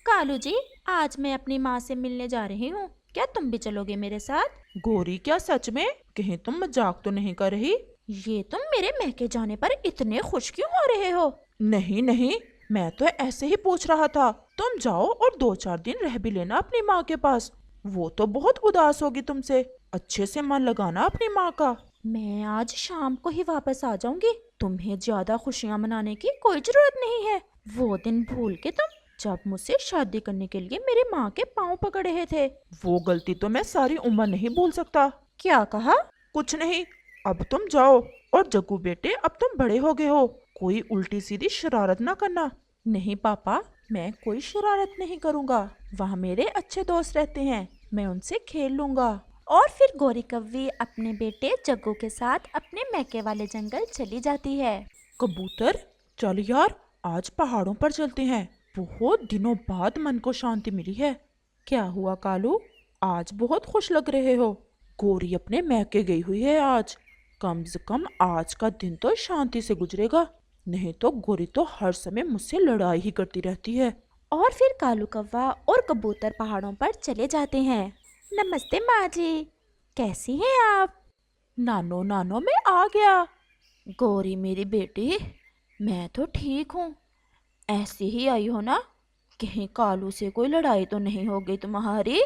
کالو جی، آج میں اپنی ماں سے ملنے جا رہی ہوں، کیا تم بھی چلو گے میرے ساتھ؟ گوری کیا سچ میں؟ کہیں تم مذاق تو نہیں کر رہی؟ یہ تم میرے مہکے جانے پر اتنے خوش کیوں ہو رہے ہو؟ نہیں نہیں، میں تو ایسے ہی پوچھ رہا تھا۔ تم جاؤ اور 2-4 دن رہ بھی لینا اپنی ماں کے پاس، وہ تو بہت اداس ہوگی تم سے۔ اچھے سے من لگانا اپنی ماں کا۔ میں آج شام کو ہی واپس آ جاؤں گی، تمہیں زیادہ خوشیاں منانے کی کوئی ضرورت نہیں ہے۔ وہ دن بھول کے تم جب مجھ سے شادی کرنے کے لیے میری ماں کے پاؤں پکڑ رہے تھے۔ وہ غلطی تو میں ساری عمر نہیں بھول سکتا۔ کیا کہا؟ کچھ نہیں، اب تم جاؤ۔ اور جگو بیٹے، اب تم بڑے ہو گئے ہو، کوئی الٹی سیدھی شرارت نہ کرنا۔ نہیں پاپا، میں کوئی شرارت نہیں کروں گا، وہاں میرے اچھے دوست رہتے ہیں، میں ان سے کھیل لوں گا۔ اور پھر گوری کوی اپنے بیٹے جگو کے ساتھ اپنے میکے والے جنگل چلی جاتی ہے۔ کبوتر، چل یار، آج پہاڑوں پر چلتے ہیں، بہت دنوں بعد من کو شانتی ملی ہے۔ کیا ہوا کالو؟ آج بہت خوش لگ رہے ہو۔ گوری اپنے میکے گئی ہوئی ہے آج، کم سے کم آج کا دن تو شانتی سے گزرے گا، نہیں تو گوری تو ہر سمے مجھ سے لڑائی ہی کرتی رہتی ہے۔ اور پھر کالو کوا اور کبوتر پہاڑوں پر چلے جاتے ہیں۔ نمستے ماں جی، کیسی ہیں آپ؟ نانو نانو میں آ گیا۔ گوری میری بیٹی، میں تو ٹھیک ہوں، ایسے ہی آئی ہو نا؟ کہیں کالو سے کوئی لڑائی تو نہیں ہو گئی تمہاری؟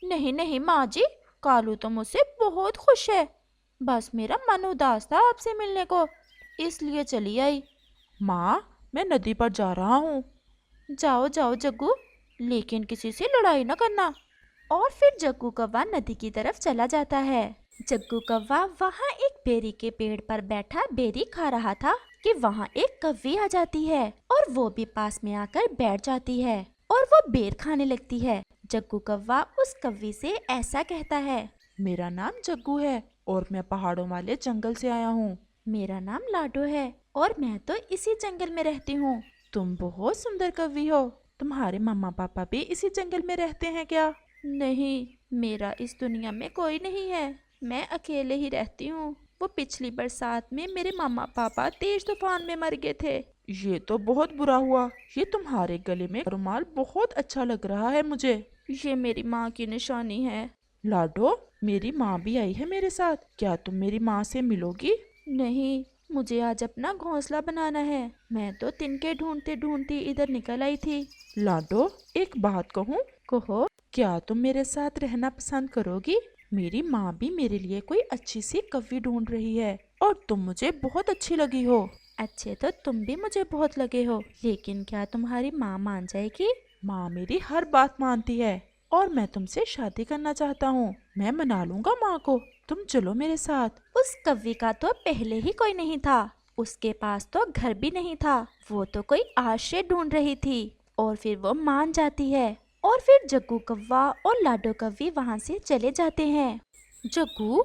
نہیں نہیں ماں جی، کالو تو مجھ سے بہت خوش ہے، بس میرا من اداس تھا آپ سے ملنے کو، اس لیے چلی آئی۔ ماں، میں ندی پر جا رہا ہوں۔ جاؤ جاؤ جگو، لیکن کسی سے لڑائی نہ کرنا۔ اور پھر جگو کوا ندی کی طرف چلا جاتا ہے۔ جگو کوا وہاں ایک بیری کے پیڑ پر بیٹھا بیری کھا رہا تھا کہ وہاں ایک کوی آ جاتی ہے اور وہ بھی پاس میں آ کر بیٹھ جاتی ہے اور وہ بیر کھانے لگتی ہے۔ جگو کوا اس کوی سے ایسا کہتا ہے، میرا نام جگو ہے اور میں پہاڑوں والے جنگل سے آیا ہوں۔ میرا نام لاڈو ہے اور میں تو اسی جنگل میں رہتی ہوں۔ تم بہت سندر کوی ہو، تمہارے ماما پاپا بھی اسی جنگل میں رہتے ہیں کیا؟ نہیں، میرا اس دنیا میں کوئی نہیں ہے، میں اکیلے ہی رہتی ہوں۔ وہ پچھلی برسات میں میرے ماما پاپا تیز طوفان میں مر گئے تھے۔ یہ تو بہت برا ہوا۔ یہ تمہارے گلے میں رومال بہت اچھا لگ رہا ہے مجھے۔ یہ میری ماں کی نشانی ہے۔ لاڈو، میری ماں بھی آئی ہے میرے ساتھ، کیا تم میری ماں سے ملو گی؟ نہیں، مجھے آج اپنا گھونسلہ بنانا ہے، میں تو تنکے ڈھونڈتے ڈھونڈتی ادھر نکل آئی تھی۔ لاڈو، ایک بات کہوں؟ کہو۔ کیا تم میرے ساتھ رہنا پسند کرو گی؟ میری ماں بھی میرے لیے کوئی اچھی سی کوی ڈھونڈ رہی ہے اور تم مجھے بہت اچھی لگی ہو۔ اچھے تو تم بھی مجھے بہت لگے ہو، لیکن کیا تمہاری ماں مان جائے گی؟ ماں میری ہر بات مانتی ہے اور میں تم سے شادی کرنا چاہتا ہوں، میں منا لوں گا ماں کو، تم چلو میرے ساتھ۔ اس کوی کا تو پہلے ہی کوئی نہیں تھا، اس کے پاس تو گھر بھی نہیں تھا، وہ تو کوئی آشرے ڈھونڈ رہی تھی اور پھر وہ مان جاتی ہے اور پھر جگو کوا اور لاڈو کوی وہاں سے چلے جاتے ہیں۔ جگو،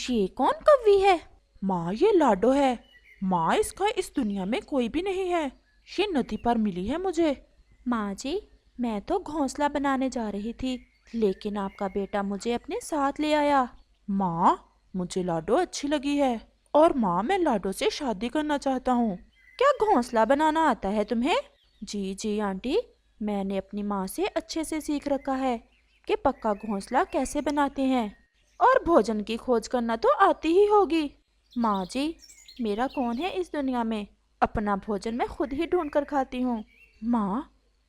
یہ کون کوی ہے؟ ماں، یہ لاڈو ہے۔ ماں، اس کا اس دنیا میں کوئی بھی نہیں ہے، یہ ندی پر ملی ہے مجھے۔ ماں جی، میں تو گھونسلہ بنانے جا رہی تھی، لیکن آپ کا بیٹا مجھے اپنے ساتھ لے آیا۔ ماں، مجھے لاڈو اچھی لگی ہے اور ماں، میں لاڈو سے شادی کرنا چاہتا ہوں۔ کیا گھونسلہ بنانا آتا ہے تمہیں؟ جی جی آنٹی، میں نے اپنی ماں سے اچھے سے سیکھ رکھا ہے کہ پکا گھونسلہ کیسے بناتے ہیں، اور بھوجن کی کھوج کرنا تو آتی ہی ہوگی۔ ماں جی، میرا کون ہے اس دنیا میں، اپنا بھوجن میں خود ہی ڈھونڈ کر کھاتی ہوں۔ ماں،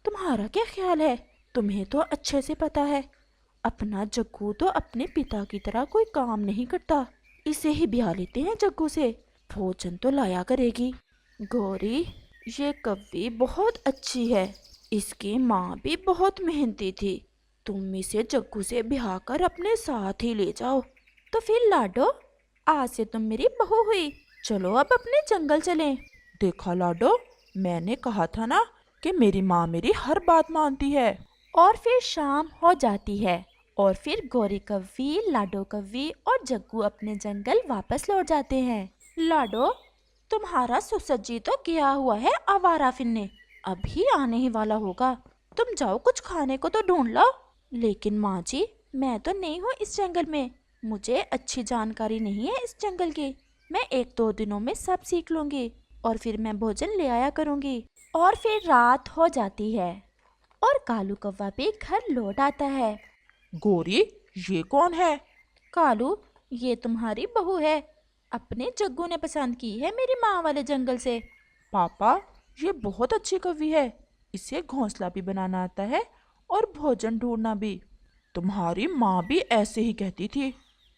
تمہارا کیا خیال ہے؟ تمہیں تو اچھے سے پتا ہے، اپنا جگو تو اپنے پتا کی طرح کوئی کام نہیں کرتا، اسے ہی بیاہ لیتے ہیں جگو سے، بھوجن تو لایا کرے گی۔ گوری، یہ کوی بہت اچھی ہے، اس کی ماں بھی بہت محنتی تھی، تم اسے جگو سے بیاہ کر اپنے ساتھ ہی لے جاؤ۔ تو پھر لاڈو، آج سے تم میری بہو ہوئی، چلو اب اپنے جنگل چلیں۔ دیکھا لاڈو، میں نے کہا تھا نا کہ میری ماں میری ہر بات مانتی ہے۔ اور پھر شام ہو جاتی ہے اور پھر گوری کوی، لاڈو کوی اور جگو اپنے جنگل واپس لوٹ جاتے ہیں۔ لاڈو، تمہارا سسر جی تو گیا ہوا ہے آوارہ پھرنے، ابھی آنے ہی والا ہوگا، تم جاؤ کچھ کھانے کو تو ڈھونڈ لو۔ لیکن ماں جی، میں تو نہیں ہوں اس جنگل میں، مجھے اچھی جانکاری نہیں ہے اس جنگل کی، میں 1-2 دنوں میں سب سیکھ لوں گی اور پھر میں بھوجن لے آیا کروں گی۔ اور پھر رات ہو جاتی ہے۔ اور کالو کوا بھی گھر لوٹ آتا ہے۔ گوری، یہ کون ہے؟ کالو، یہ تمہاری بہو ہے، اپنے جگو نے پسند کی ہے میری ماں والے جنگل سے۔ پاپا، یہ بہت اچھی کوی ہے، اسے گھونسلہ بھی بنانا آتا ہے اور بھوجن ڈھونڈنا بھی۔ تمہاری ماں بھی ایسے ہی کہتی تھی۔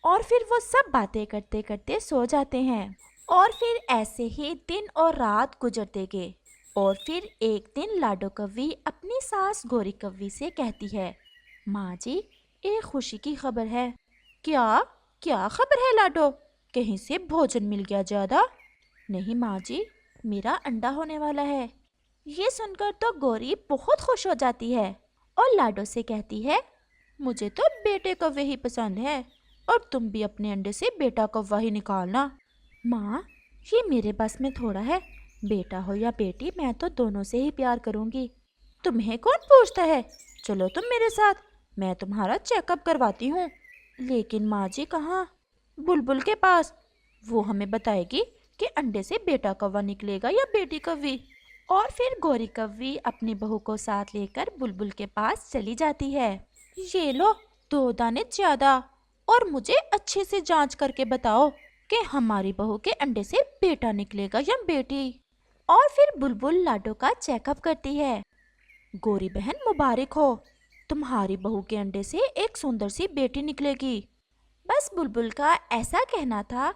اور پھر وہ سب باتیں کرتے کرتے سو جاتے ہیں، اور پھر ایسے ہی دن اور رات گزرتے گئے۔ اور پھر ایک دن لاڈو کوی اپنی ساس گوری کوی سے کہتی ہے، ماں جی، ایک خوشی کی خبر ہے۔ کیا خبر ہے لاڈو؟ کہیں سے بھوجن مل گیا زیادہ؟ نہیں ماں جی، میرا انڈا ہونے والا ہے۔ یہ سن کر تو گوری بہت خوش ہو جاتی ہے اور لاڈو سے کہتی ہے، مجھے تو بیٹے کوے ہی پسند ہے، اور تم بھی اپنے انڈے سے بیٹا کوا ہی نکالنا۔ ماں، یہ میرے بس میں تھوڑا ہے، بیٹا ہو یا بیٹی میں تو دونوں سے ہی پیار کروں گی۔ تمہیں کون پوچھتا ہے؟ چلو تم میرے ساتھ، میں تمہارا چیک اپ کرواتی ہوں۔ لیکن ماں جی کہاں؟ بلبل کے پاس، وہ ہمیں بتائے گی کہ انڈے سے بیٹا کوا نکلے گا یا بیٹی کوی۔ اور پھر گوری کوی اپنی بہو کو ساتھ لے کر بلبل کے پاس چلی جاتی ہے۔ یہ لو 2 دانے زیادہ، اور مجھے اچھے سے جانچ کر کے بتاؤ کہ ہماری بہو کے انڈے سے بیٹا نکلے گا یا بیٹی۔ اور پھر بلبل لاڈو کا چیک اپ کرتی ہے۔ گوری بہن مبارک ہو، تمہاری بہو کے انڈے سے ایک سندر سی بیٹی نکلے گی۔ بس بلبل کا ایسا کہنا تھا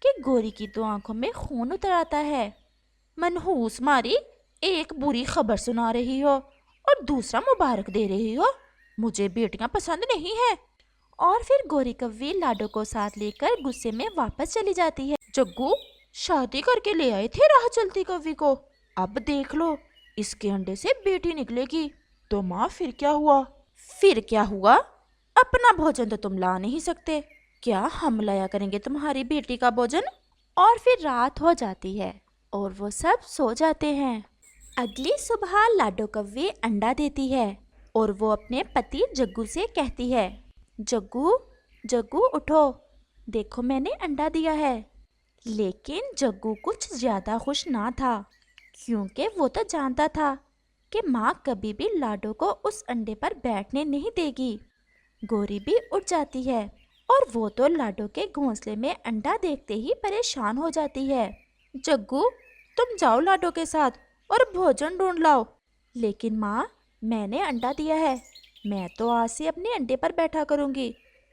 کہ گوری کی تو آنکھوں میں خون اتر آتا ہے۔ منحوس ماری، ایک بری خبر سنا رہی ہو اور دوسرا مبارک دے رہی ہو، مجھے بیٹیاں پسند نہیں ہیں۔ اور پھر گوری کوی لاڈو کو ساتھ لے کر غصے میں واپس چلی جاتی ہے۔ جگو، شادی کر کے لے آئے تھے راہ چلتی کوی کو، اب دیکھ لو اس کے انڈے سے بیٹی نکلے گی۔ تو ماں، پھر کیا ہوا؟ پھر کیا ہوا؟ اپنا بھوجن تو تم لا نہیں سکتے، کیا ہم لایا کریں گے تمہاری بیٹی کا بھوجن؟ اور پھر رات ہو جاتی ہے اور وہ سب سو جاتے ہیں۔ اگلی صبح لاڈو کوی انڈا دیتی ہے اور وہ اپنے پتی جگو سے کہتی ہے، جگو اٹھو، دیکھو میں نے انڈا دیا ہے۔ لیکن جگو کچھ زیادہ خوش نہ تھا، کیونکہ وہ تو جانتا تھا کہ ماں کبھی بھی لاڈو کو اس انڈے پر بیٹھنے نہیں دے گی۔ گوری بھی اٹھ جاتی ہے اور وہ تو لاڈو کے گھونسلے میں انڈا دیکھتے ہی پریشان ہو جاتی ہے۔ جگو، تم جاؤ لاڈو کے ساتھ اور بھوجن ڈھونڈ لاؤ۔ لیکن ماں، میں نے انڈا دیا ہے، میں تو آج سے اپنے انڈے پر بیٹھا کروں گی،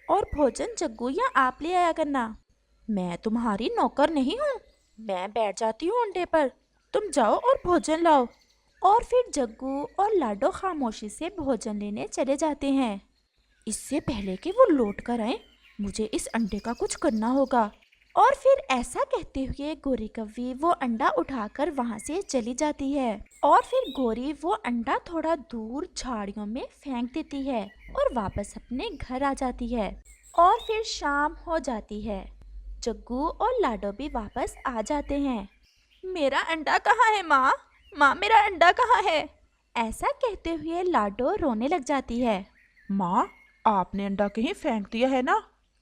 اور بھوجن جگو یا آپ لے آیا کرنا۔ میں تمہاری نوکر نہیں ہوں، میں بیٹھ جاتی ہوں انڈے پر، تم جاؤ اور بھوجن لاؤ۔ اور پھر جگو اور لاڈو خاموشی سے بھوجن لینے چلے جاتے ہیں۔ اس سے پہلے کہ وہ لوٹ کر آئیں، مجھے اس انڈے کا کچھ کرنا ہوگا۔ اور پھر ایسا کہتے ہوئے گوری کوی وہ انڈا اٹھا کر وہاں سے چلی جاتی ہے، اور پھر گوری وہ انڈا تھوڑا دور جھاڑیوں میں پھینک دیتی ہے اور واپس اپنے گھر آ جاتی ہے۔ اور پھر شام ہو جاتی ہے، جگو اور لاڈو بھی واپس آ جاتے ہیں۔ میرا انڈا کہاں ہے ماں؟ ماں، میرا انڈا کہاں ہے؟ ایسا کہتے ہوئے لاڈو رونے لگ جاتی ہے۔ ماں، آپ نے انڈا کہیں پھینک دیا ہے نا،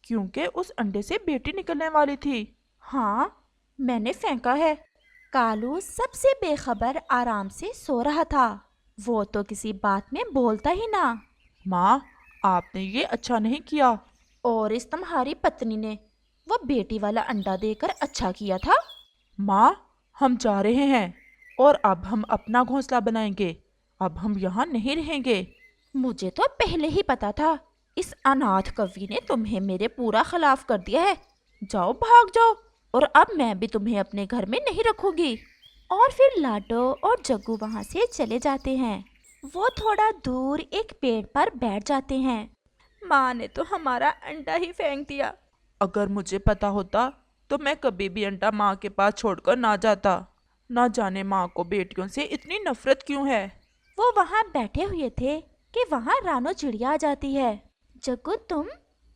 کیونکہ اس انڈے سے بیٹی نکلنے والی تھی۔ ہاں، میں نے پھینکا ہے۔ کالو سب سے بے خبر آرام سے سو رہا تھا، وہ تو کسی بات میں بولتا ہی نہ۔ ماں، آپ نے یہ اچھا نہیں کیا۔ اور اس تمہاری پتنی نے وہ بیٹی والا انڈا دے کر اچھا کیا تھا۔ ماں، ہم جا رہے ہیں اور اب ہم اپنا گھونسلہ بنائیں گے، اب ہم یہاں نہیں رہیں گے۔ مجھے تو پہلے ہی پتا تھا، اس اناتھ کوی نے تمہیں میرے پورا خلاف کر دیا ہے۔ جاؤ، بھاگ جاؤ، اور اب میں بھی تمہیں اپنے گھر میں نہیں رکھوں گی۔ اور پھر لاڈو اور جگو وہاں سے چلے جاتے ہیں۔ وہ تھوڑا دور ایک پیڑ پر بیٹھ جاتے ہیں۔ ماں نے تو ہمارا انڈا ہی پھینک دیا۔ اگر مجھے پتا ہوتا تو میں کبھی بھی انڈا ماں کے پاس چھوڑ کر نہ جاتا۔ نہ جانے ماں کو بیٹیوں سے اتنی نفرت کیوں ہے۔ وہ وہاں بیٹھے ہوئے تھے کہ وہاں رانو چڑیا آ جاتی ہے۔ جگو، تم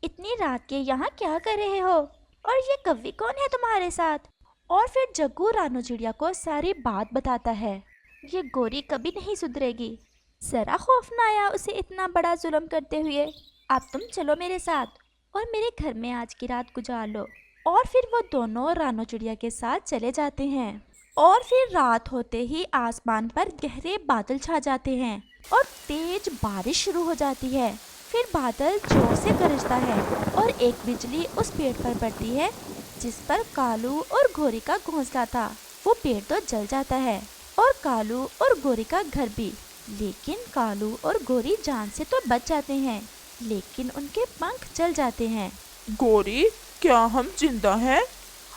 اتنی رات کے یہاں کیا کر رہے ہو؟ اور یہ کوی کون ہے تمہارے ساتھ؟ اور پھر جگو رانو چڑیا کو ساری بات بتاتا ہے۔ یہ گوری کبھی نہیں سدھرے گی، ذرا خوف نہ آیا اسے اتنا بڑا ظلم کرتے ہوئے۔ اب تم چلو میرے ساتھ اور میرے گھر میں آج کی رات گزار لو۔ اور پھر وہ دونوں رانو چڑیا کے ساتھ چلے جاتے ہیں۔ اور پھر رات ہوتے ہی آسمان پر گہرے بادل چھا جاتے ہیں اور تیز بارش شروع ہو جاتی ہے۔ پھر بادل زور سے گرجتا ہے اور ایک بجلی اس پیڑ پر پڑتی ہے جس پر کالو اور گھوری کا گھونسلہ تھا۔ وہ پیڑ تو جل جاتا ہے اور کالو اور گوری کا گھر بھی، لیکن کالو اور گوری جان سے تو بچ جاتے ہیں، لیکن ان کے پنکھ جل جاتے ہیں۔ گوری، کیا ہم زندہ ہیں؟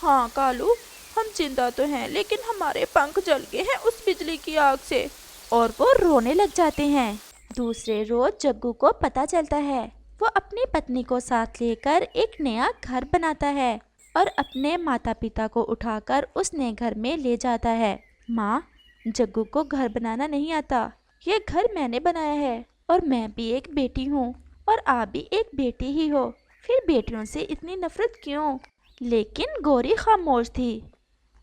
ہاں کالو، ہم زندہ تو ہیں لیکن ہمارے پنکھ جل گئے ہیں اس بجلی کی آگ سے، اور وہ رونے لگ جاتے ہیں۔ دوسرے روز جگو کو پتہ چلتا ہے۔ وہ اپنی پتنی کو ساتھ لے کر ایک نیا گھر بناتا ہے اور اپنے ماتا پتا کو اٹھا کر اس نئے گھر میں لے جاتا ہے۔ ماں، جگو کو گھر بنانا نہیں آتا، یہ گھر میں نے بنایا ہے، اور میں بھی ایک بیٹی ہوں اور آپ بھی ایک بیٹی ہی ہو، پھر بیٹیوں سے اتنی نفرت کیوں؟ لیکن گوری خاموش تھی،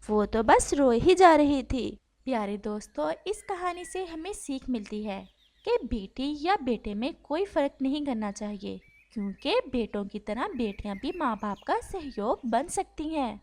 وہ تو بس روئے ہی جا رہی تھی۔ پیارے دوستو، اس کہانی سے ہمیں سیکھ ملتی ہے کہ بیٹی یا بیٹے میں کوئی فرق نہیں کرنا چاہیے، کیونکہ بیٹوں کی طرح بیٹیاں بھی ماں باپ کا سہیوگ بن سکتی ہیں۔